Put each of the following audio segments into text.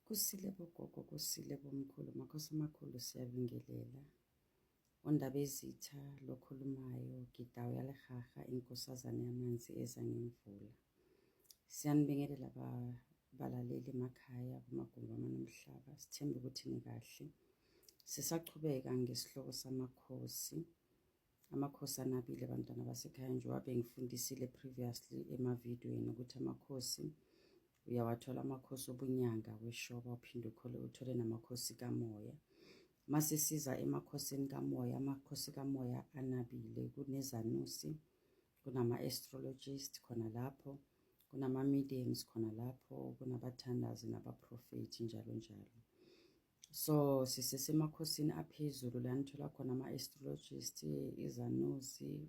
Kusile bogogo, kusile bomkhulu, makhosi amakhulu siyabingelela. Undaba ezitha lokhulumayo, Gidawo yalehaha, inkosazane yamanzi eza ngemvula. Siyanibingelela balaleli emakhaya, kumagumbi amanomhlaba. Sithemba ukuthi nikahle. Sisachubeka ngesihloko samakhosi. Amakhosi anabile bantwana basekhaya, njengoba bengifundisile previously emavidiyweni ukuthi amakhosi uyawathola amakhosi obunyanga weshoba, uphinde uthole namakhosi kamoya. Masisiza emakhosini kamoya, amakhosi kamoya anabile, kunezanusi, kunama-astrologist khona lapho, kunama-mediums khona lapho, kunabathandazi nabaprofethi njalo njalo. So sisesemakhosini aphezulu la nithola khona ama-astrologist, izanusi,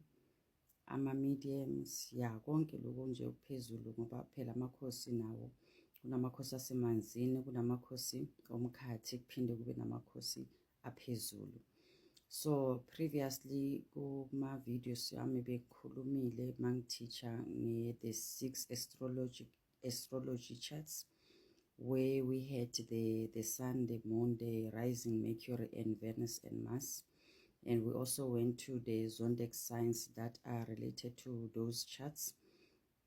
ama-mediums, ya konke lokho nje okuphezulu, ngoba phela amakhosi nawo kunamakhosi asemanzini, kunamakhosi omkhathi, kuphinde kube namakhosi aphezulu. So previously kuma-videos yami bekukhulumile mangiteacher the 6 astrology charts, where we had the sun, the moon, the rising Mercury and Venus and Mars. And we also went to the zodiac signs that are related to those charts,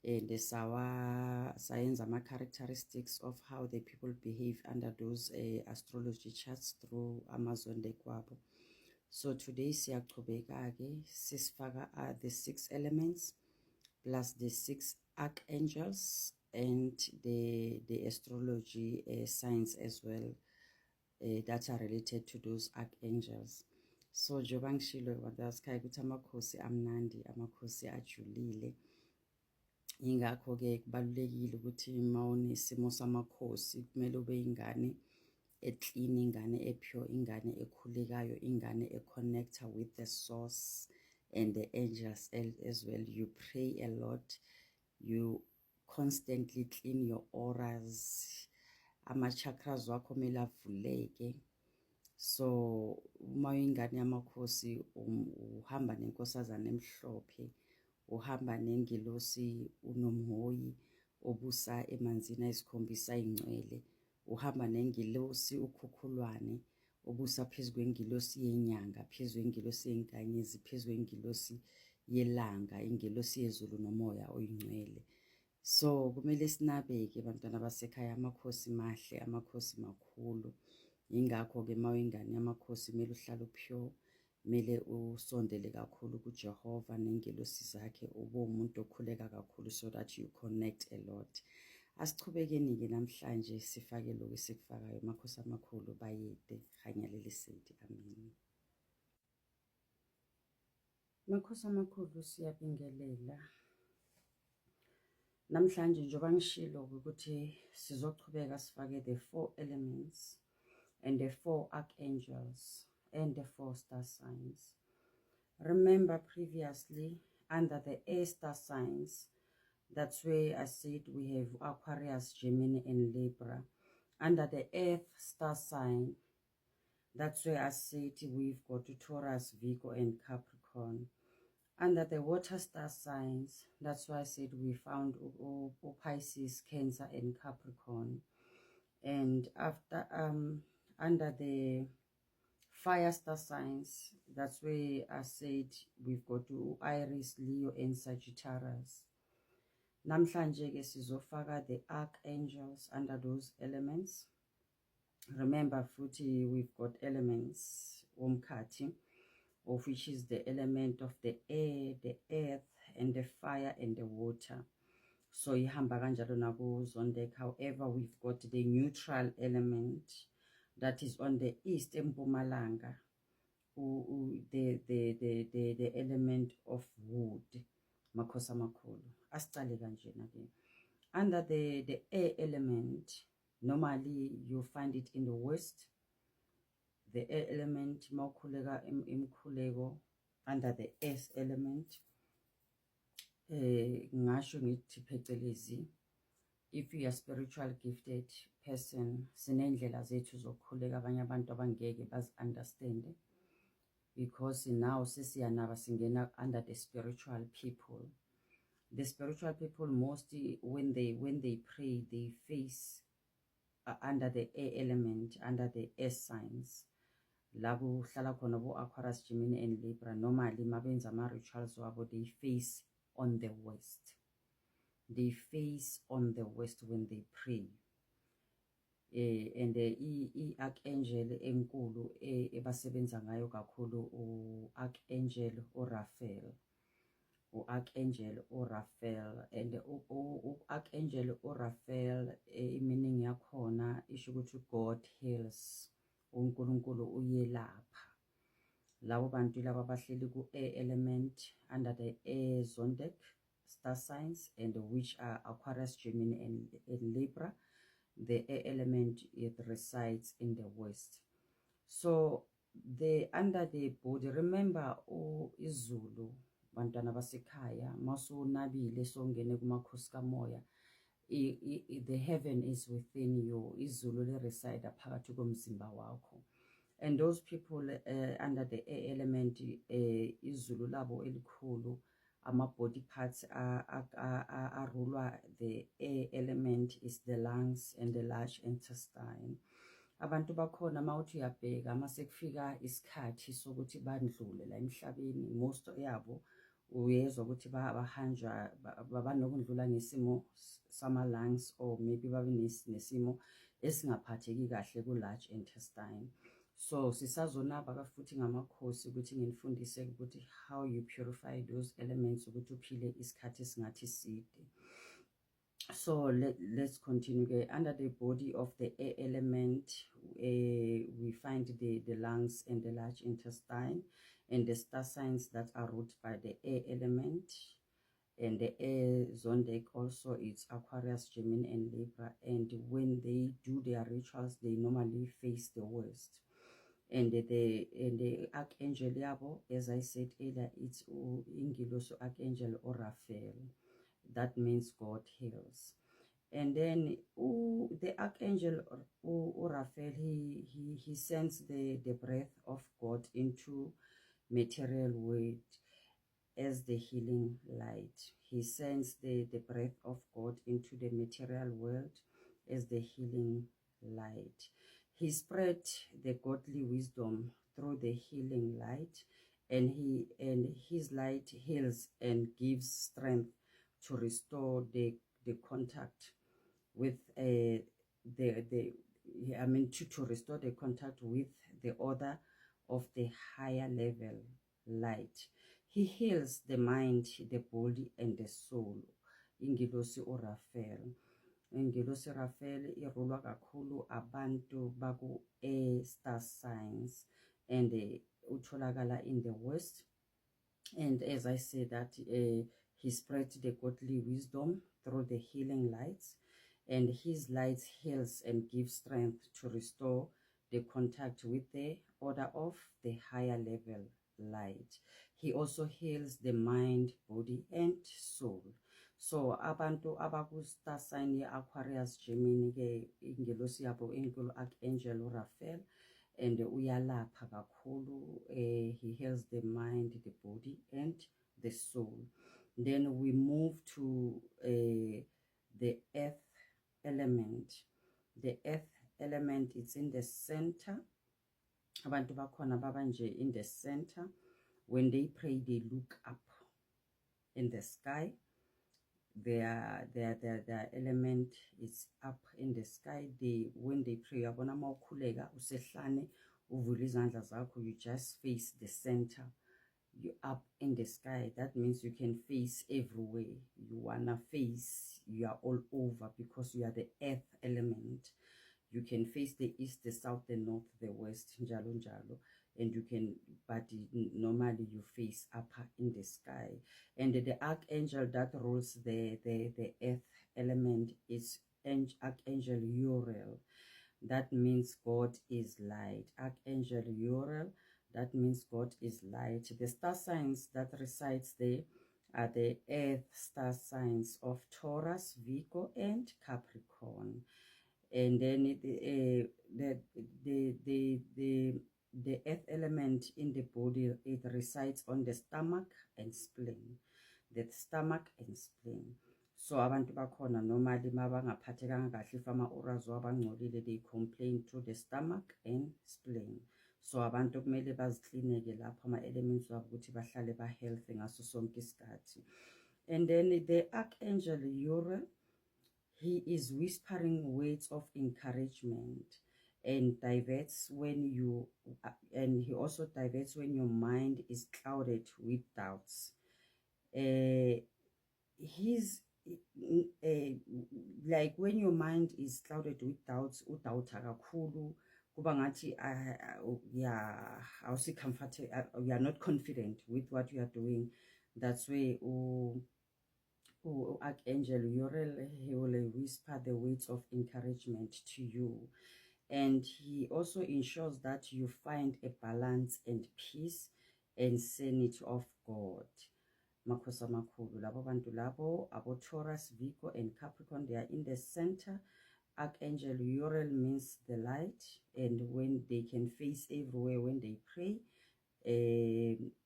and the science and characteristics of how the people behave under those astrology charts through Amazon de Kwabo. So today siyachubeka ke sisifaka the 6 elements plus the 6 archangels and the astrology signs as well that are related to those archangels. So njengoba ngishilo wadaskaya ukuthi amakhosi amnandi, amakhosi ajulile. Ingakho-ke kubalulekile ukuthi mawunesimo samakhosi kumele ube ingane eclean, ingane epure, ingane ekhulekayo, ingane econnecta with the source and the angels as well. You pray a lot, you constantly clean your auras, ama-chakras wakho kumele avuleke. So uma uyingane yamakhosi uhamba nenkosazane emhlophe, uhamba nengilosi unomhoyi obusa emanzini ayisikhombisa ayingcwele, uhamba nengilosi ukhukhulwane obusa phezu kwengilosi yenyanga, phezu kwengilosi yenkanyezi, phezu kwengilosi yelanga, ingilosi yezulu nomoya oyingcwele. So kumele sinabeke bantwana basekhaya, amakhosi mahle, amakhosi makhulu. Ingakho-ke mawuyingane yamakhosi kumele uhlale upure, kumele usondele kakhulu kuJehova nengelosi zakhe, ube umuntu okhuleka kakhulu, so that you connect a lot. Asichubekeni-ke namhlanje sifake lokhu esikufakayo. Amakhosi amakhulu bayede, hanyalele sedi, amen. Makhosi amakhulu siyabingelela. Namhlanje njengoba ngishilo ukuthi sizochubeka sifake the 4 elements and the 4 archangels and the 4 star signs. Remember previously under the air star signs, that's where I said we have Aquarius, Gemini and Libra. Under the earth star sign, that's where I said we've got Taurus, Virgo and Capricorn. Under the water star signs, that's why I said we found Pisces, Cancer and Capricorn. And after under the fire star signs, that's where I said we've got Aries, Leo and Sagittarius. Namhlanje ke sizofaka the archangels under those elements. Remember futhi we've got elements womkhathi, of which is the element of the air, the earth and the fire and the water. So ihamba kanjalo naku zodiac. However, we've got the neutral element that is on the east empumalanga, the element of wood. Makhosi amakhulu asicale kanjena ke. Under the air element, normally you find it in the west. The air element mawukhuleka imkhuleko under the earth element. Ngasho ngithi phecelezi, if you are spiritual gifted person, sinendlela zethu zokukhuleka abanye abantu abangeke bazi-understand, because now sesiyanaba singena under the spiritual people. The spiritual people mostly when they pray, they face under the air element, under the air signs. La kuhlala khona bo-Aquarius, Gemini and Libra, normally mabenza ama-rituals wabo, they face on the west. They face on the west when they pray. And i-archangel enkulu ebasebenza ngayo kakhulu u-archangel uRaphael. U-archangel uRaphael, and u-archangel uRaphael meaning yakhona isho ukuthi God heals, uNkulunkulu uyelapha. Labo bantu laba bahleli ku-air element under the air zodiac star signs, and which are Aquarius, Gemini and Libra. The air element, it resides in the west. So under the body, remember izulu, bantwana basekhaya, masunabile songene kumakhosi kamoya, the heaven is within you. Izulu le reside phakathi komzimba wakho. And those people under the air element, izulu labo elikhulu, body parts are ruled. The air element is the lungs and the large intestine. Abantu bakhona mawuthi uyabheka masekufika isikhathi sokuthi bandlule la emhlabeni, most yabo uyezwa ukuthi bahanjwa babanokundlula ngesimo sama lungs, or maybe babe nesimo esingaphatheki kahle ku large intestine. So sisazonaba futhi ngamakhosi ukuthi nginifundise ukuthi how you purify those elements ukuthi uphile isikhathi esingathi side. So let's continue. Under the body of the air element, we find the lungs and the large intestine, and the star signs that are ruled by the air element. And the air zodiac also is Aquarius, Gemini and Libra. And when they do their rituals, they normally face the west. And the archangel yabo, as I said earlier, it's Ingiloso Archangel uRaphael. That means God heals. And then the archangel uRaphael, he sends the breath of God into material world as the healing light. He sends the breath of God into the material world as the healing light. He spread the godly wisdom through the healing light, and his light heals and gives strength to restore the contact with to restore the contact with the order of the higher level light. He heals the mind, the body, and the soul. Ingilosi uRaphael. Ingilosi Raphael irulwa kakhulu abantu baku air star signs, and utholakala in the west. And as I said that he spread the godly wisdom through the healing lights, and his lights heals and gives strength to restore the contact with the order of the higher level light. He also heals the mind, body, and soul. So abantu abaku star sign ye Aquarius, Gemini ke ingelosi yabo enkulu Archangel uRaphael, and uyalapha kakhulu. He heals the mind, the body, and the soul. Then we move to the earth element. The earth element is in the center. Abantu bakhona babanje in the center. When they pray, they look up in the sky. Their element is up in the sky. When they pray, yabona mawukhuleka usehlane uvula izandla zakho, you just face the center. You up in the sky. That means you can face everywhere you wanna face. You are all over because you are the earth element. You can face the east, the south, the north, the west, njalo njalo. And you can, but normally you face up in the sky. And the archangel that rules the earth element is Archangel Uriel. That means God is light. Archangel Uriel, that means God is light. The star signs that resides there are the earth star signs of Taurus, Virgo, and Capricorn. And then the earth element in the body, it resides on the stomach and spleen. The stomach and spleen. So abantu bakhona normally mabangaphathekanga kahle if ama-orals wabangcolile, they complain through the stomach and spleen. So abantu kumele baziklineke lapho ama-elements wabo ukuthi bahlale ba-healthy ngaso sonke isikhathi. And then the Archangel Uriel, he is whispering words of encouragement and diverts when you and he also diverts when your mind is clouded with doubts. He's like when your mind is clouded with doubts, udoubt kakhulu, kuba ngathi yeah, awusi comfortable, you are not confident with what you are doing. That's why Archangel Uriel, he will whisper the words of encouragement to you. And he also ensures that you find a balance and peace and sanity of God. Makhosi amakhulu, labo bantu labo, abo Taurus, Virgo, and Capricorn, they are in the center. Archangel Uriel means the light, and when they can face everywhere when they pray,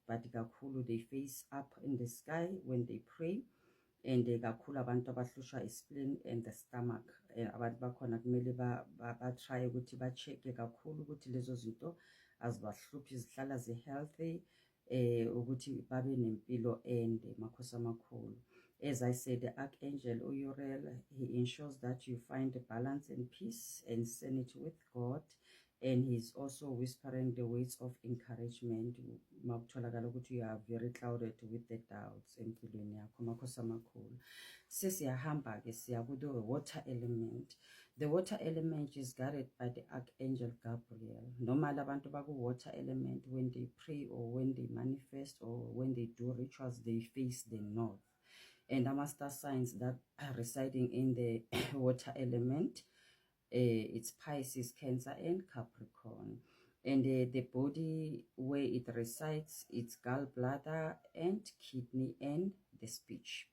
but kakhulu they face up in the sky when they pray. And kakhulu abantu abahlushwa ispleen and the stomach, abantu bakhona kumele ba-try ukuthi ba-check-e kakhulu ukuthi lezo zinto azibahluphi, zihlala zi-healthy, ukuthi babe nempilo ende. Makhosi amakhulu. As I said, the Archangel Uriel, he ensures that you find a balance and peace and sanity with God. And he's also whispering the words of encouragement. You are very clouded with the doubts empilweni yakho. Makhosi amakhulu. Sesiyahamba-ke siya kudo water element. The water element is guarded by the Archangel Gabriel. Normally abantu baku-water element, when they pray or when they manifest or when they do rituals, they face the north. And ama-star signs that are residing in the water element, it's Pisces, Cancer, and Capricorn. And the body where it resides, it's gallbladder and kidney and the speech.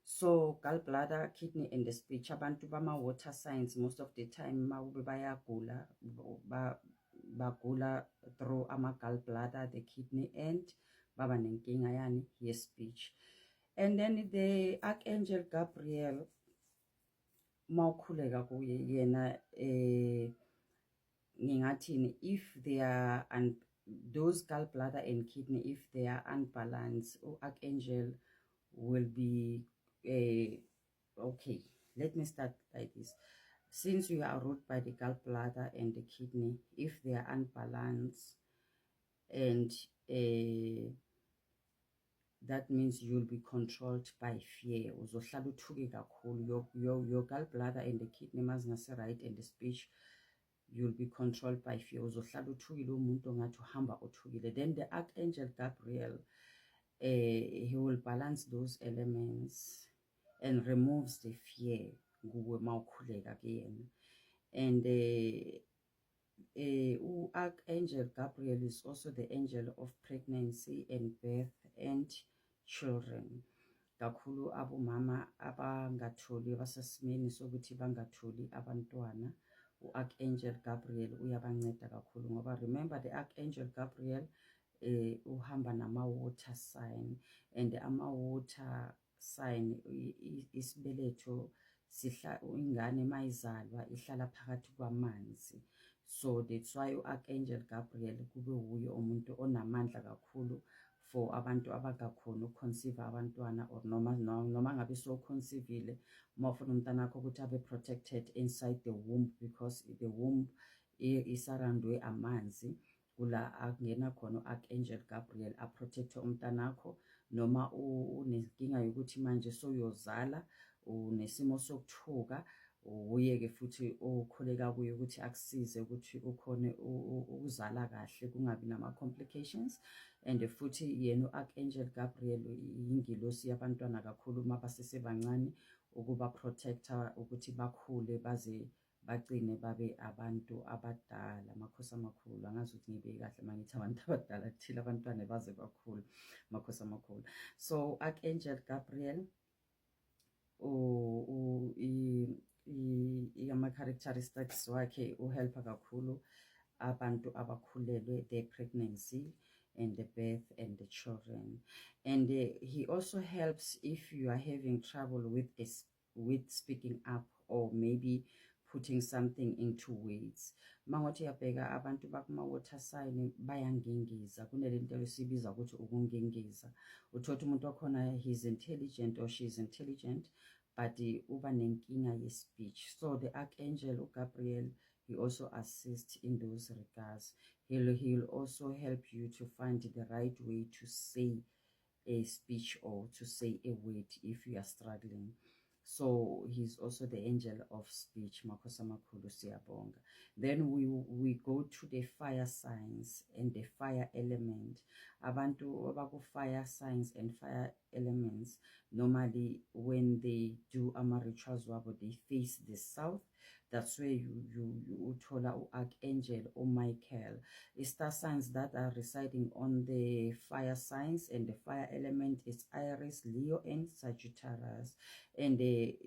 So gallbladder, kidney, and the speech, abantu bama water signs most of the time mawube bayagula, bagula through ama gallbladder, the kidney, and baba nenkinga yani ye speech. And then the Archangel Gabriel, mawukhuleka kuye yena, ngingathini, if they are those gallbladder and kidney, if they are unbalanced, Archangel will be okay. Let me start like this. Since you are ruled by the gallbladder and the kidney, if they are unbalanced, and that means you'll be controlled by fear. Uzohlala uthuke kakhulu. Your gallbladder and the kidney mazingase right and the speech, you'll be controlled by fear. Uzohlala uthukile, umuntu ongathi uhamba uthukile. Then the Archangel Gabriel, he will balance those elements and removes the fear nguwe mawukhuleka kuyena. And Archangel Gabriel is also the angel of pregnancy and birth and children. Kakhulu abomama abangatholi, abasesimeni sokuthi bangatholi abantwana, u-Archangel Gabriel uyabanceda kakhulu ngoba remember the Archangel Gabriel uhamba nama-water sign, and ama-water sign, isibeletho ingane mayizalwa ihlala phakathi kwamanzi. So that's why u-Archangel Gabriel kube wuye umuntu onamandla kakhulu for abantu abakakhona ukuconceive abantwana, or noma ngabe so-conceivile, mawufuna umntana wakho ukuthi abe protected inside the womb, because the womb isarandwe amanzi. Kula akungena khona u-Archangel Gabriel a-protecte umntanakho, noma unenkinga yokuthi manje soyozala, unesimo sokuthuka, uye-ke futhi okhuleka kuye ukuthi akusize ukuthi ukhone ukuzala kahle, kungabi nama-complications. And futhi yena u-Archangel Gabriel yingilosi yabantwana kakhulu uma basesebancane, ukuba protector ukuthi bakhule baze bagcine babe abantu abadala. Makhosi amakhulu, angazi ukuthi ngibe kahle mangithi abantu abadala kuthile abantwana baze bakhule. Makhosi amakhulu. So Archangel Gabriel ama-characteristics wakhe uhelpa kakhulu abantu abakhulelwe, their pregnancy, and the birth and the children. And he also helps if you are having trouble with speaking up, or maybe putting something into words. Mangothi uyabheka abantu bakuma-water sign bayangingiza, kunalento esibiza ukuthi ukungingiza. Uthola umuntu wakhona he's intelligent or she's intelligent, but uba nenkinga ye-speech. So the Archangel Gabriel, he also assists in those regards. He'll also help you to find the right way to say a speech or to say a word if you are struggling. So he's also the angel of speech. Makosa makhulu siyabonga. Then we go to the fire signs and the fire element. Abantu abaku fire signs and fire elements, normally when they do ama-rituals wabo, they face the south. That's where you uthola Archangel or Michael. Star signs that are residing on the fire signs and the fire element is Aries, Leo, and Sagittarius. And the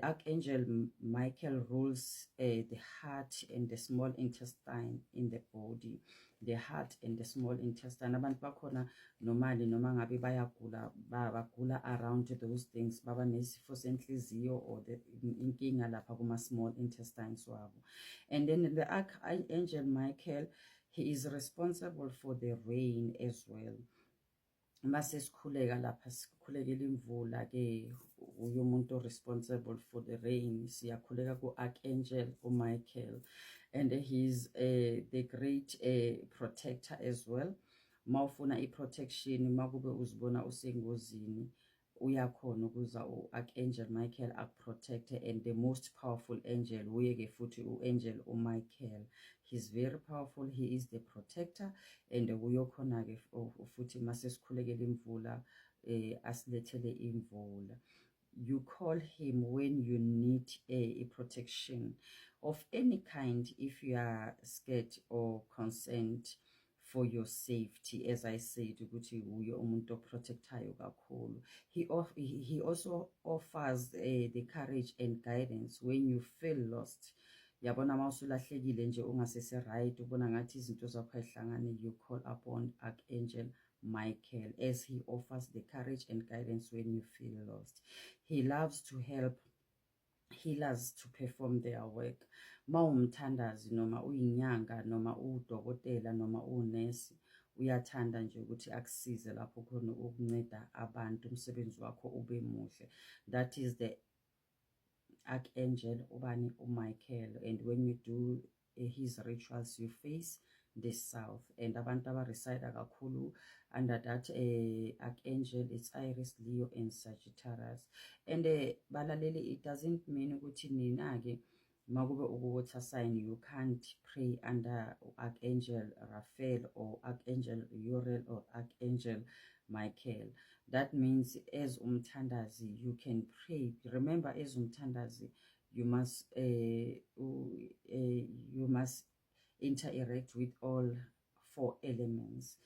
Archangel Michael rules the heart and the small intestine in the body. The heart and the small intestine. Abantu bakhona normally noma ngabe bagula around those things, baba nesifo senhliziyo or the inkinga lapha kuma small intestines wabo. And then the Archangel Michael, he is responsible for the rain as well. Mase sikhuleka lapha sikhulekela imvula ke uyo muntu responsible for the rain, siyakhuleka ku Archangel Michael, and he's the great protector as well. Mawufuna i-protection, makube uzibona usengozini, uyakhona ukuza u-Archangel Michael akuprotect, and the most powerful angel uyeke futhi u-angel uMichael. He's very powerful, he is the protector, and uyokhona ke futhi mase sikhulekela imvula asilethele imvula. You call him when you need a protection of any kind, if you are scared or concerned for your safety. As I said, ukuthi uyo umuntu protectayo kakhulu. He also offers the courage and guidance when you feel lost. Yabona mawusulahlekile nje ungasese right, ubona ngathi izinto zakho ayihlangane, you call upon Archangel Michael, as he offers the courage and guidance when you feel lost. He loves to help healers to perform their work. Mawumthandazi noma uyinyanga noma udokotela noma unesi, uyathanda nje ukuthi akusize lapho khona ukunceda abantu umsebenzi wakho ube muhle. That is the Archangel ubani uMichael. And when you do his rituals, you face the south, and abantu reside kakhulu under that Archangel, it's Aries, Leo, and Sagittarius. And balaleli, it doesn't mean ukuthi nina ke makube uku-water sign you can't pray under Archangel Raphael or Archangel Uriel or Archangel Michael. That means as umthandazi you can pray. Remember, as umthandazi you must interact with all four elements.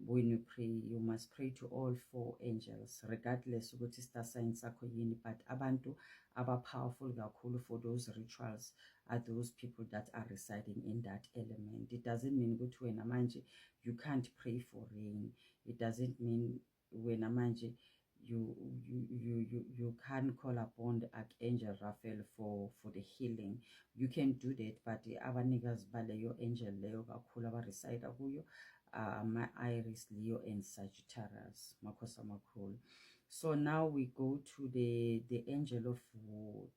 When you pray, you must pray to all four angels, regardless of what star sign sakho yini. But abantu aba powerful kakhulu for those rituals are those people that are residing in that element. It doesn't mean ukuthi wena manje you can't pray for rain. It doesn't mean wena manje you can call upon the Archangel Raphael for the healing. You can do that, but abanikazi baleyo angel leyo kakhulu abareside kuyo Aries, Leo, and Sagittarius. Makosa makhulu. So now we go to the angel of wood,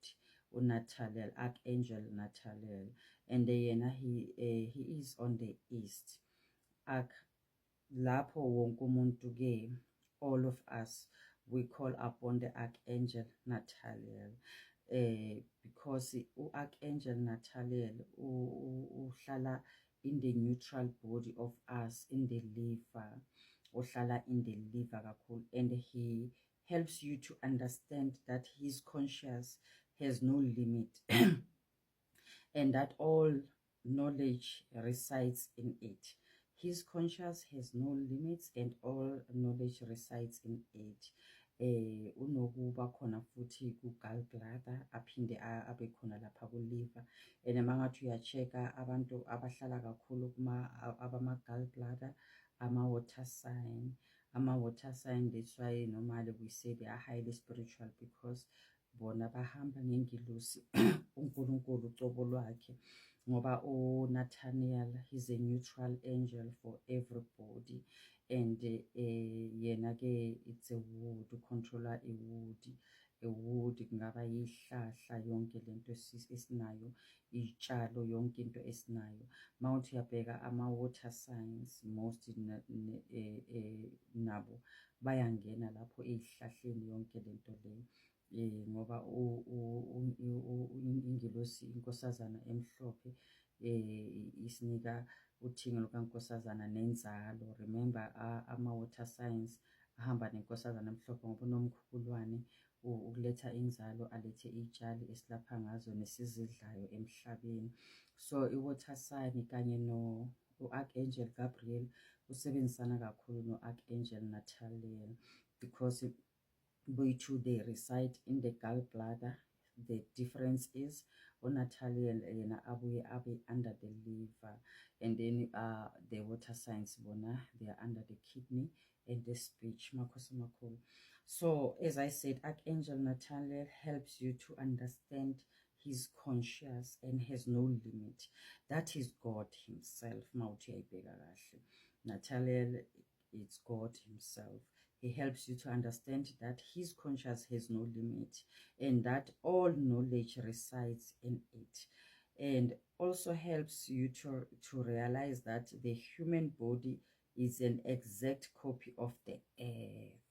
uNathaniel, Archangel Nathaniel, and he is on the east. Lapho wonke umuntu ke, all of us, we call upon the Archangel Nathaniel, because Archangel Nathaniel uhlala in the neutral body of us, in the liver, uhlala in the liver kakhulu, and he helps you to understand that his conscience has no limit and that all knowledge resides in it. His conscience has no limits and all knowledge resides in it. unokuba khona futhi ku-gallbladder, aphinde abe khona lapha ku-liver. And mangathi uya-check-a abantu abahlala kakhulu abama-gallbladder, ama-water sign. Ama-water sign, that's why normally we say they are highly spiritual, because bona bahamba ngengilosi uNkulunkulu ucobo lwakhe, ngoba uNathaniel, he's a neutral angel for everybody. And yena-ke it's a wood, ucontroller a wood kungaba yihlahla, yonke lento esinayo, iy'tshalo, yonke into esinayo. Mawuthi uyabheka ama-water signs, most nabo bayangena lapho ey'hlahleni, yonke lento leyo. Ngoba ingilosi, inkosazana emhlophe, isinika uthingo lukankosazana nenzalo. Remember, ama-water signs ahamba nenkosazana emhlophe ngoba unomkhulwane ukuletha inzalo, alethe iy'tshali esilapha ngazo nesizidlayo emhlabeni. So i-water sign kanye u-Archangel Gabriel usebenzisana kakhulu no-Archangel Nathaniel, because boyi-two they reside in the gallbladder. The difference is uNathaniel yena abuye abe under the liver, and then the water signs bona, they are under the kidney and the speech. Makhosi makhulu. So as I said, Archangel Nathaniel helps you to understand he's conscious and has no limit. That is God himself. Mawuthi uyayibheka kahle, Nathaniel, it's God himself. He helps you to understand that his conscience has no limit, and that all knowledge resides in it. And also helps you to realize that the human body is an exact copy of the earth.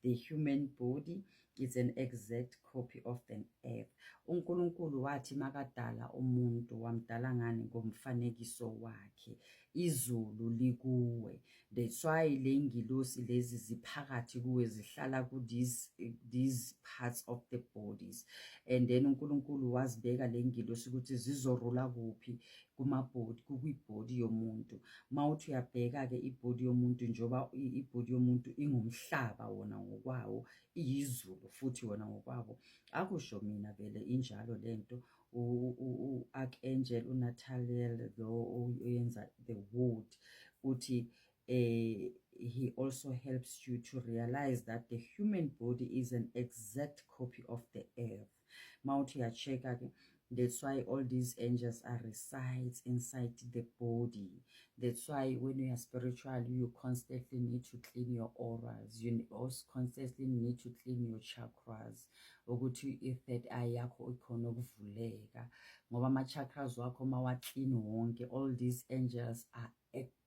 The human body is an exact copy of the earth. uNkulunkulu wathi makadala umuntu, wamdala ngani? Ngomfanekiso wakhe. Izulu likuwe. That's why le ngilosi lezi ziphakathi kuwe, zihlala these parts of the bodies. And then uNkulunkulu wazibeka le ngilosi ukuthi zizorula kuphi? Kumabhodi, kukwibhodi yomuntu. Mawuthi uyabheka-ke ibhodi yomuntu, njoba ibhodi yomuntu ingumhlaba wona ngokwawo, iyizulu futhi wona ngokwabo. Akusho mina vele injalo lento. U-Archangel uNathaniel lo oyenza the wood, uthi he also helps you to realize that the human body is an exact copy of the earth. Mawuthi uyacheka-ke, that's why all these angels are resides inside the body. That's why when you are spiritual, you constantly need to clean your auras. You also constantly need to clean your chakras. Ukuthi i-third eye yakho ikhona ukuvuleka. Ngoba ama-chakras wakho mawaclean wonke, all these angels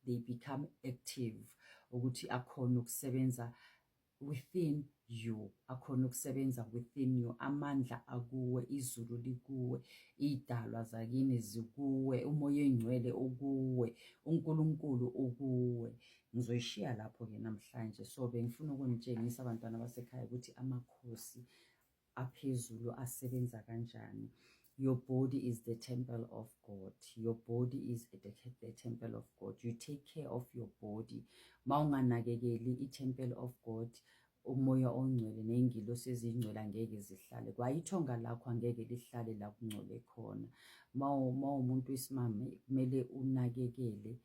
they become active. Ukuthi akhona ukusebenza within you, akhona ukusebenza within you. Amandla akuwe, izulu likuwe, iy'dalwa zakini zikuwe, umoya oyingcwele ukuwe, uNkulunkulu ukuwe. Ngizoyishiya lapho-ke namhlanje. So bengifuna ukunitshengisa abantwana basekhaya ukuthi amakhosi aphezulu asebenza kanjani. Your body is the temple of God. Your body is the temple of God. You take care of your body. Mawunganakekeli i-temple of God, umoya ongcwele ney'ngilosi ezingcwele angeke zihlale. Kwayithonga lakho angeke lihlale la kungcwele khona. Mawumuntu wesimame, kumele unakekele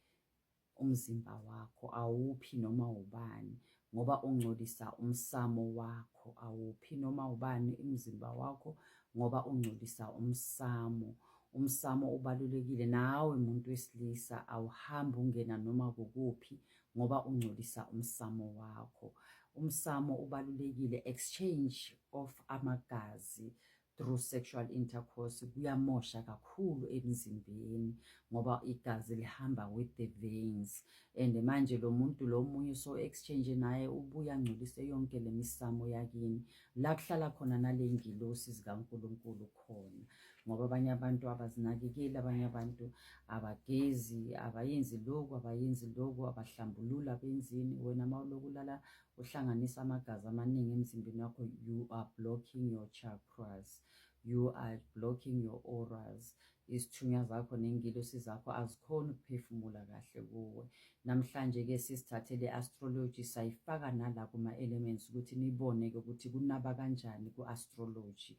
umzimba wakho, awuphi noma ubani, ngoba ungcolisa umsamo wakho. Awuphi noma ubani umzimba wakho, ngoba ungcolisa umsamo. Umsamo ubalulekile. Nawe muntu wesilisa awuhambi ungena noma kukuphi, ngoba ungcolisa umsamo wakho. Umsamo ubalulekile. Exchange of amagazi through sexual intercourse kuyamosha kakhulu emzimbeni, ngoba igazi lihamba with the veins. And manje lo muntu lo munye so exchange naye ubuya ngcolise yonke le misamo yakini, la kuhlala khona nale ngilosi zikaNkulunkulu khona. Ngoba abanye abantu abazinakekeli, abanye abantu abagezi, abayenzi lokhu, abahlambulula, benzini. Wena mawuloku ulala uhlanganisa amagazi amaningi emzimbeni wakho, you are blocking your chakras. you are blocking your auras. Isithunywa zakho nengilosi zakho azikhona ukuphefumula kahle kuwe. Namhlanje-ke sisithathe le-astrology sayifaka nala kuma-elements ukuthi nibone-ke ukuthi kunaba kanjani ku-astrology.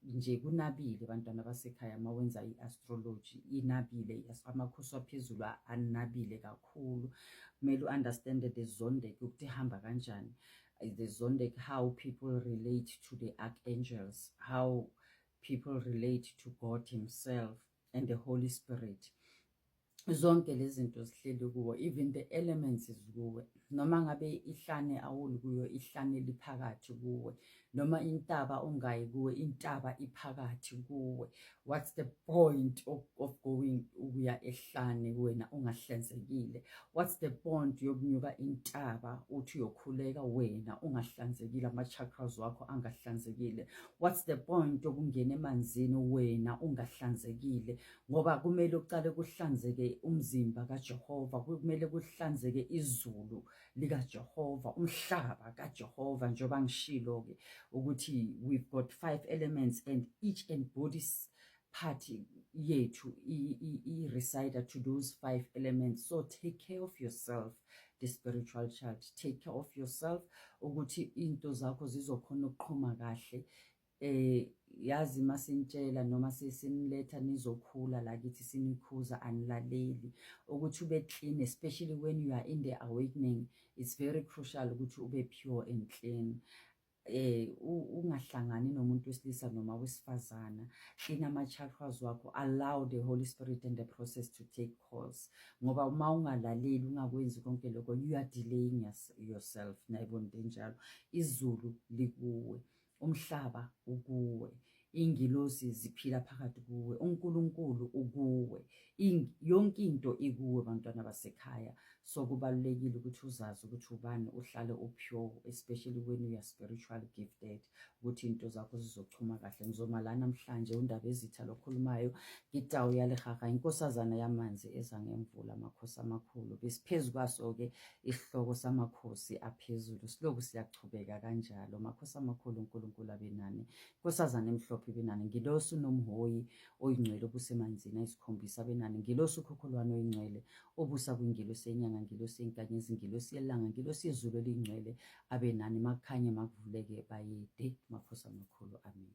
Nje kunabile bantwana basekhaya uma wenza i-astrology inabile, amakhosi aphezulu anabile kakhulu. Kumele u-understande the zodiac ukuthi ihamba kanjani. The zodiac, how people relate to the archangels, how people relate to God himself and the Holy Spirit. Zonke lezi zinto zihleli kuwo, even the elements kuwe. Noma ngabe ihlane awuli kuyo, ihlane liphakathi kuwe. Noma intaba ungayi kuwe, intaba iphakathi kuwe. What's the point of going ukuya ehlane wena ungahlanzekile? What's the point yokunyuka intaba uthi uyokhuleka wena ungahlanzekile, ama-chakras wakho angahlanzekile? What's the point yokungena emanzini wena ungahlanzekile? Ngoba kumele uqale kuhlanzeke umzimba kaJehova, kumele kuhlanzeke izulu likaJehova, umhlaba kaJehova. Njengoba ngishilo-ke ukuthi we've got 5 elements and each embodies part yethu i-reside to those 5 elements. So take care of yourself, the spiritual child. Take care of yourself ukuthi into zakho zizokhona ukuqhuma kahle. Yazi masintshela noma sesiniletha nizokhula la kithi sinikhuza anilaleli ukuthi ube clean, especially when you are in the awakening. It's very crucial ukuthi ube pure and clean. Ungahlangani nomuntu wesilisa noma wesifazana. Clean ama-chakras wakho, allow the Holy Spirit and the process to take course. Ngoba uma ungalaleli ungakwenzi konke lokho, you are delaying yourself. Nayibona njalo, izulu likuwe, umhlaba ukuwe, ingilosi ziphila phakathi kuwe, uNkulunkulu ukuwe, yonke into ikuwe bantwana basekhaya. So kubalulekile ukuthi uzazi ukuthi ubani, uhlale upure, especially when you are spiritually gifted, ukuthi into zakho zizochuma kahle. Ngizoma la namhlanje undaba ezitha lokhulumayo ngitawu yalehaga, inkosazana yamanzi eza ngemvula, amakhosi amakhulu. Besiphezu kwaso-ke isihloko samakhosi aphezulu. Siloku siyachubeka kanjalo, amakhosi amakhulu uNkulunkulu abenani, inkosazana emhlophe benani, ngilosi unomhoyi oyingcwele obusemanzini ayisikhombisa abenani, ngilosi ukhokholwane oyingcwele obusa kwingilosi yenyanga, ngilosi yenkanyezi, ngilosi yelanga, ngilosi yezulu elingcwele abenani, makukhanye makuvuleke bayede, amakhosi amakhulu. Amen.